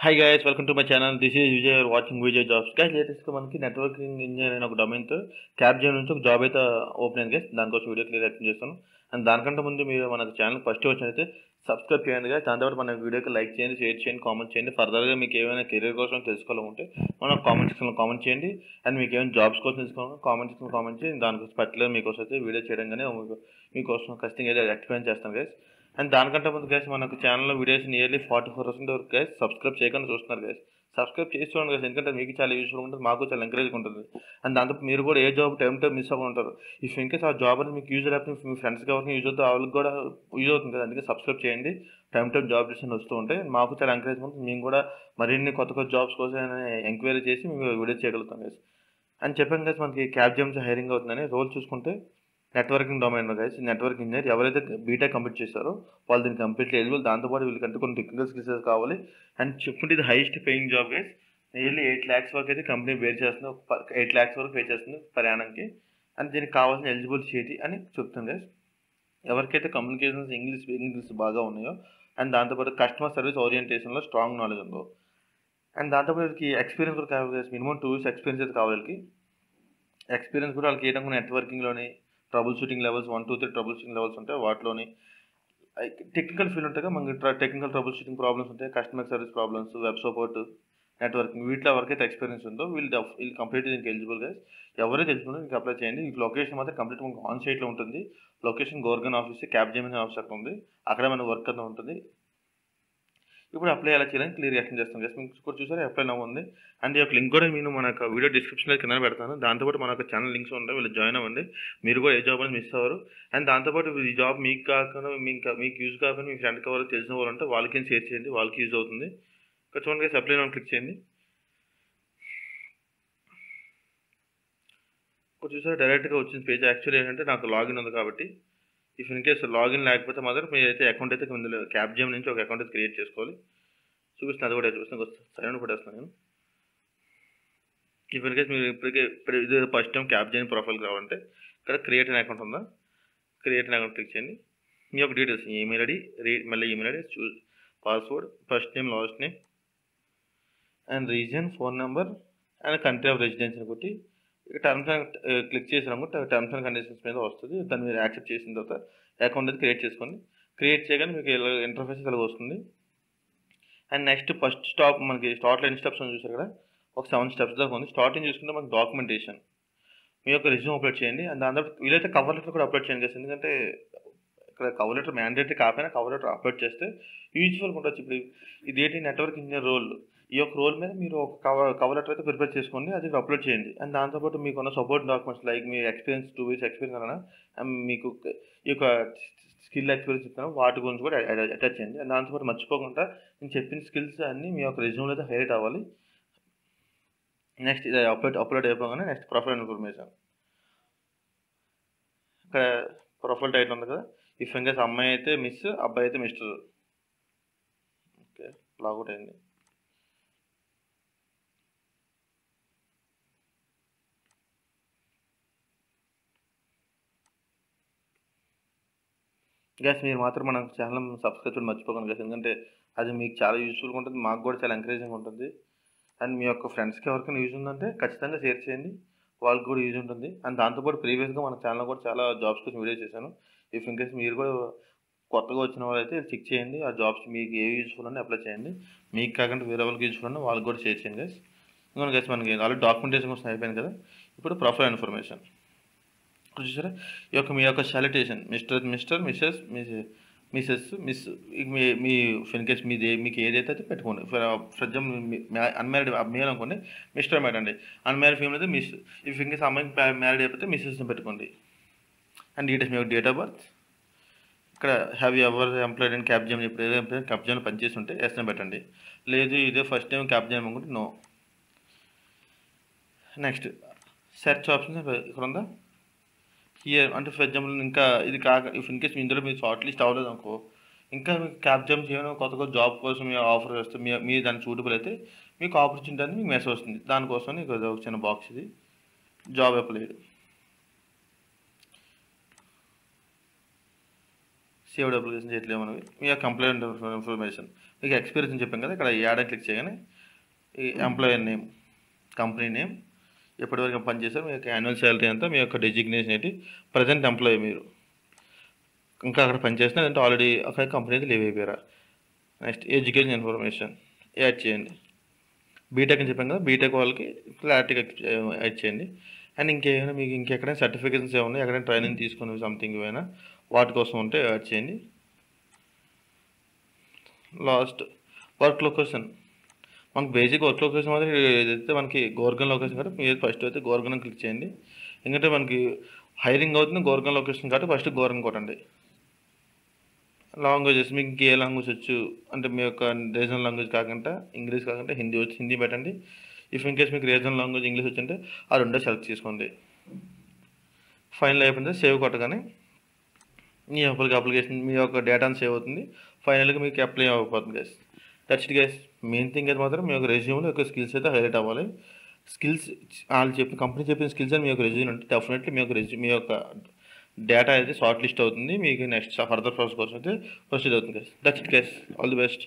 Hi guys, welcome to my channel. This is Vijay, watching Vijay jobs. Guys, లేటెస్ట్గా మనకి networking engineer అనే ఒక డొమైన్తో Capgemini నుంచి ఒక జాబ్ అయితే ఓపెన్ అయింది గైస్. దానికోసం వీడియో క్లియర్ ఎక్స్ప్లెయిన్ చేస్తాను. అండ్ దానికంటే ముందు మీరు మన ఛానల్ ఫస్ట్ వచ్చినైతే సబ్స్క్రైబ్ చేయండి గైస్. దాంతో మన వీడియోకి లైక్ చేయండి, షేర్ చేయండి, కామెంట్ చేయండి. ఫర్దర్గా మీకు ఏమైనా కెరీర్ కోసం తెలుసుకోవాలంటే మన కామెంట్ సెక్షన్లో కామెంట్ చేయండి. అండ్ మీకు ఏమైనా జాబ్స్ కోసం తెలుసుకోవాలి కామెంట్ సెక్షన్లో కామెంట్ చేయండి. దానికోసం పర్టికులర్ మీకోసం అయితే వీడియో చేయడం కానీ మీకోసం ఖచ్చితంగా ఏదో ఎక్స్ప్లెయిన్ చేస్తాను గైస్. అండ్ దానికంటే ముందు గైస్, మనకు ఛానల్లో వీడియోస్ నియర్లీ 44% వరకు గైస్ సబ్స్క్రైబ్ చేయకుండా చూస్తున్నారు గైస్. సబ్స్క్రైబ్ చేసి చూడండి గైస్, ఎందుకంటే మీకు చాలా యూస్ఫుల్ ఉంటుంది, మాకు చాలా ఎంకరేజ్గా ఉంటుంది. అండ్ దాంతో మీరు కూడా ఏ జాబ్ టైం మిస్ అవ్వకుండా ఉంటారు. ఇఫ్ ఇన్కేస్ ఆ జాబ్ అనేది మీకు యూజ్ లేకపోతే మీ ఫ్రెండ్స్కి ఎవరికి యూజ్ అవుతుంది, వాళ్ళకి కూడా యూజ్ అవుతుంది కదా. అందుకే సబ్స్క్రైబ్ చేయండి. టైం జాబ్ డిసిషన్ వస్తూ ఉంటాయి. మాకు చాలా ఎంకరేజ్గా ఉంటుంది. మేము కూడా మరిన్ని కొత్త జాబ్స్ కోసం ఎంక్వైరీ చేసి మేము వీడియో చేయగలుగుతాం గైస్. అని చెప్పాను గైస్, మనకి క్యాప్జెమిని హైరింగ్ అవుతుందని. రోల్ చూసుకుంటే నెట్వర్కింగ్ డొమైన్లో గైస్, నెట్వర్క్ ఇంజనీర్ ఎవరైతే బీటెక్ కంప్లీట్ చేస్తారో వాళ్ళు దీన్ని కంప్లీట్లీ ఎలిజిబుల్. దాంతోపాటు వీళ్ళకంటే కొన్ని టెక్నికల్ స్కిల్స్ కావాలి. అండ్ చెప్పుకుంటే ఇది highest paying job guys. Nearly 8 lakhs వరకు అయితే కంపెనీ పే చేస్తుంది. 8 lakhs వరకు పే చేస్తుంది ప్రయాణంకి. అండ్ దీనికి కావాల్సిన ఎలిజిబిలిటీ అని చెప్తుంది గైస్. ఎవరికైతే కమ్యూనికేషన్స్ ఇంగ్లీష్ బాగా ఉన్నాయో, అండ్ దాంతోపాటు కస్టమర్ సర్వీస్ ఓరియంటేషన్లో స్ట్రాంగ్ నాలెడ్జ్ ఉందో, అండ్ దాంతోపాటు వీళ్ళకి ఎక్స్పీరియన్స్ కూడా కావాలి గైస్. మినిమం 2 years ఎక్స్పీరియన్స్ అయితే కావాలి వీళ్ళకి. ఎక్స్పీరియన్స్ కూడా వాళ్ళకి ఏంటంటే నెట్వర్కింగ్లోని trouble shooting levels 1, 2, 3 trouble shooting levels ఉంటాయి. వాటిలోని టెక్నికల్ ఫీల్డ్ ఉంటాయి. మనకి టెక్నికల్ ట్రబుల్ షూటింగ్ ప్రాబ్లమ్స్ ఉంటాయి, customer service problems, web support, networking, వీటిలో ఎవరికైతే ఎక్స్పీరియన్స్ ఉందో వీళ్ళు కంప్లీట్ దీనికి ఎలిజిబుల్ గైస్. ఎవరైతే ఎలిజిబుల్ దీనికి అప్లై చేయండి. ఈ లొకేషన్ మాత్రం కంప్లీట్ మనకు ఆన్ సైట్లో ఉంటుంది. Location Gurgaon office, Capgemini office అక్కడ ఉంది. అక్కడ మన వర్క్ అంతా ఉంటుంది. ఇప్పుడు అప్లై ఎలా చేయాలని క్లియర్ ఎక్స్ప్లెయిన్ చేస్తాం గైస్. మీకు కూడా చూసారా అప్లై నవ్వు ఉంది. అండ్ ఈ యొక్క లింక్ కూడా నేను మన వీడియో డిస్క్రిప్షన్లో కింద పెడతాను. దాంతోపాటు మన ఛానల్ లింక్స్ ఉంటాయి, వీళ్ళు జాయిన్ అవ్వండి. మీరు కూడా ఏ జాబ్ అనేది మిస్ అవ్వరు. అండ్ దాంతోపాటు ఈ జాబ్ మీకు కాకుండా మీకు యూజ్ కాకుండా మీ ఫ్రెండ్కి ఎవరు తెలిసిన వాళ్ళు ఉంటే వాళ్ళకి షేర్ చేయండి, వాళ్ళకి యూజ్ అవుతుంది. ఇక్కడ చూడండి గైస్, అప్లై నవ్వు క్లిక్ చేయండి. ఇక్కడ చూసారా డైరెక్ట్గా వచ్చిన పేజ్. యాక్చువల్లీ ఏంటంటే నాకు లాగిన్ ఉంది కాబట్టి, ఇఫ్ ఇన్ కేస్ లాగిన్ లేకపోతే మాత్రం మీరైతే అకౌంట్ అయితే ఇందులో క్యాప్జెమిని నుంచి ఒక అకౌంట్ అయితే క్రియేట్ చేసుకోవాలి. చూపిస్తాను, అది కూడా చూపిస్తాను. సైన్ పడేస్తాను నేను. ఇఫ్ ఇన్ కేస్ మీరు ఇప్పుడు ఇది ఫస్ట్ టైం క్యాప్జెమిని ప్రొఫైల్కి రావాలంటే ఇక్కడ క్రియేట్ అనే అకౌంట్ ఉందా, క్రియేట్ అనే అకౌంట్ క్లిక్ చేయండి. మీ యొక్క డీటెయిల్స్, ఈమెయిల్ ఐడి, మళ్ళీ email ID, password, first name, last name, and reason, phone number, and country of residence అని కొట్టి టర్మ్స్ అండ్ క్లిక్ చేసినాము. టర్మ్స్ అండ్ కండిషన్స్ మీద వస్తుంది. దాన్ని మీరు యాక్సెప్ట్ చేసిన తర్వాత అకౌంట్ అయితే క్రియేట్ చేసుకోండి. క్రియేట్ చేయగానే మీకు ఇంటర్ఫేస్ ఇలా వస్తుంది. అండ్ నెక్స్ట్ ఫస్ట్ స్టాప్ మనకి స్టార్ట్లో ఎన్ని స్టెప్స్ అని చూసారు కదా, ఒక 7 steps దాకా ఉంది. స్టార్టింగ్ చూసుకుంటే మనకి డాక్యుమెంటేషన్, మీ యొక్క రెజ్యూమ్ అప్లోడ్ చేయండి. అండ్ దాంతో వీలైతే కవర్ లెటర్ కూడా అప్లోడ్ చేయండి. ఎందుకంటే ఇక్కడ కవర్ లెటర్ మ్యాండేటరీ కాకపోయినా కవర్ లెటర్ అప్లోడ్ చేస్తే యూజ్ఫుల్గా ఉండొచ్చు. ఇప్పుడు ఇదేంటి నెట్వర్క్ ఇంజనీర్ రోల్, ఈ యొక్క రోల్ మీద మీరు ఒక కవర్ లెటర్ అయితే ప్రిపేర్ చేసుకోండి, అది అప్లోడ్ చేయండి. అండ్ దాంతోపాటు మీకు ఉన్న సపోర్ట్ డాక్యుమెంట్స్ లైక్ మీ ఎక్స్పీరియన్స్, 2 years ఎక్స్పీరియన్స్ అన్నా, అండ్ మీకు ఈ యొక్క స్కిల్ ఎక్స్పీరియన్స్ ఇస్తాను వాటి గురించి కూడా అటాచ్ చేయండి. అండ్ దాంతోపాటు మర్చిపోకుండా నేను చెప్పిన స్కిల్స్ అన్నీ మీ యొక్క రెజ్యూమ్లో అయితే హైలైట్ అవ్వాలి. నెక్స్ట్ ఇది అప్లోడ్ అయిపోగానే నెక్స్ట్ ప్రొఫైల్ ఇన్ఫర్మేషన్, ఇక్కడ ప్రొఫైల్ టైటిల్ ఉంది కదా, ఇఫ్ ఇన్ కేస్ అమ్మాయి అయితే మిస్, అబ్బాయి అయితే మిస్టర్. ఓకే, లాగౌట్ అయింది. గ్యాస్ మీరు మాత్రం మన ఛానల్ సబ్స్క్రైబ్ చేయడం మర్చిపోకండి గ్యాస్. ఎందుకంటే అది మీకు చాలా యూస్ఫుల్గా ఉంటుంది, మాకు కూడా చాలా ఎంకరేజింగ్ ఉంటుంది. అండ్ మీ యొక్క ఫ్రెండ్స్కి ఎవరికైనా యూజ్ ఉందంటే ఖచ్చితంగా షేర్ చేయండి, వాళ్ళకి కూడా యూజ్ ఉంటుంది. అండ్ దాంతోపాటు ప్రీవియస్గా మన ఛానల్లో కూడా చాలా జాబ్స్ కోసం వీడియో చేశాను. ఇఫ్ ఇన్ కేస్ మీరు కూడా కొత్తగా వచ్చిన వాళ్ళైతే చెక్ చేయండి, ఆ జాబ్స్ మీకు ఏ యూజ్ఫుల్ అని అప్లై చేయండి. మీకు కాకుండా వేరే వాళ్ళకి యూజ్ఫుల్ అని వాళ్ళకి కూడా షేర్ చేయండి గైస్. ఇంకొక గైస్ మనకి ఆల్రెడీ డాక్యుమెంటేషన్ కోసం అయిపోయింది కదా, ఇప్పుడు ప్రొఫైల్ ఇన్ఫర్మేషన్ చూసారా. ఈ యొక్క మీ యొక్క సాలిటేషన్ మిస్టర్, మిస్సెస్, మిస్, మీ ఇన్ కేస్ మీకు ఏదైతే అయితే పెట్టుకోండి. ఫర్ ఎగ్జాంపుల్ అన్మ్యారీడ్ మేల్ అనుకోండి, మిస్టర్ మేడ్ అండి. అన్మ్యారీడ్ ఫీమేల్ అయితే మిస్. ఇఫ్ ఇన్ కేస్ అమ్మాయికి మ్యారీడ్ అయిపోతే మిస్సెస్ని పెట్టుకోండి. అండ్ డీటెయిల్స్ మీ యొక్క డేట్ ఆఫ్ బర్త్, ఇక్కడ have you ever employed and Capgemini, ఇప్పుడు ఏదో ఎంప్లాయిడ్ క్యాప్జెమిని పనిచేసి ఉంటే ఎస్ని పెట్టండి. లేదు ఇదే ఫస్ట్ టైం క్యాప్జెమిని అనుకుంటే నో. నెక్స్ట్ సెర్చ్ ఆప్షన్ ఇక్కడ ఉందా, హియర్ అంటే ఫర్ ఎగ్జాంపుల్ ఇంకా ఇది కాక ఇఫ్ ఇన్ కేస్ ఇందులో మీరు షార్ట్ లిస్ట్ అవ్వలేదు అనుకో, ఇంకా మీకు క్యాప్జెమిని చేయడం కొత్తగా జాబ్ కోసం మీ ఆఫర్ వస్తే మీ దాన్ని సూటబుల్ అయితే మీకు ఆపర్చునిటీ అనేది మీకు మెసేజ్ వస్తుంది. దానికోసం మీకు ఒక చిన్న బాక్స్, ఇది జాబ్ అప్లైడ్, సేవ్డ్ అప్లికేషన్ చేయట్లేదు మనకి. మీ యొక్క కంప్లైంట్ ఇన్ఫర్మేషన్, మీకు ఎక్స్పీరియన్స్ అని చెప్పాం కదా, ఇక్కడ యాడ్ అని క్లిక్ చేయగానే ఈ ఎంప్లాయర్ నేమ్, కంపెనీ నేమ్, ఎప్పటివరకు పనిచేశారు, మీ యొక్క యాన్యువల్ శాలరీ ఎంత, మీ యొక్క డెసిగ్నేషన్ ఏంటి, ప్రజెంట్ ఎంప్లాయీ మీరు ఇంకా అక్కడ పనిచేస్తున్నారు అంటే ఆల్రెడీ అక్కడ కంపెనీ లీవ్ అయిపోయారా. నెక్స్ట్ ఎడ్యుకేషన్ ఇన్ఫర్మేషన్ యాడ్ చేయండి. బీటెక్ అని చెప్పాం కదా, బీటెక్ వాళ్ళకి క్లారిటీగా యాడ్ చేయండి. అండ్ ఇంకేమైనా మీకు ఇంకెక్కడైనా సర్టిఫికేషన్స్ ఏమైనా ఎక్కడైనా ట్రైనింగ్ తీసుకుని సంథింగ్ ఏమైనా వాటి కోసం ఉంటే యాడ్ చేయండి. లాస్ట్ వర్క్ లొకేషన్, మనకు బేసిక్ వర్క్ లొకేషన్ మాత్రం ఏదైతే మనకి గోర్గన్ లొకేషన్ కాబట్టి మీరు ఫస్ట్ అయితే గోర్గన్ క్లిక్ చేయండి. ఎందుకంటే మనకి హైరింగ్ అవుతుంది గోర్గన్ లొకేషన్ కాబట్టి ఫస్ట్ గోర్గన్ కొట్టండి. లాంగ్వేజెస్ మీకు ఇంకే లాంగ్వేజ్ వచ్చు అంటే మీ యొక్క రీజనల్ లాంగ్వేజ్ కాకుండా ఇంగ్లీష్ కాకుండా హిందీ వచ్చి హిందీ పెట్టండి. ఇఫ్ ఇన్ కేస్ మీకు రీజనల్ లాంగ్వేజ్ ఇంగ్లీష్ వచ్చింటే ఆ రెండో సెలెక్ట్ చేసుకోండి. ఫైనల్ అయిపోయింది, సేవ్ కొట్టగానే మీ అప్లికేషన్ మీ యొక్క డేటాను సేవ్ అవుతుంది. ఫైనల్గా మీకు అప్లై అయిపోతుంది guys. That's it guys. Main thing అయితే మాత్రం మీ యొక్క రెజ్యూమ్లో యొక్క స్కిల్స్ అయితే హైలైట్ అవ్వాలి. స్కిల్స్ వాళ్ళు చెప్పిన కంపెనీ చెప్పిన స్కిల్స్ అని మీ యొక్క రెజ్యూమ్ అంటే డెఫినెట్లీ మీ యొక్క డేటా అయితే షార్ట్ లిస్ట్ అవుతుంది. మీకు నెక్స్ట్ ఫర్దర్ ప్రాసెస్ కోసం అయితే ప్రొసీడ్ అవుతుంది guys. That's it guys. All the best.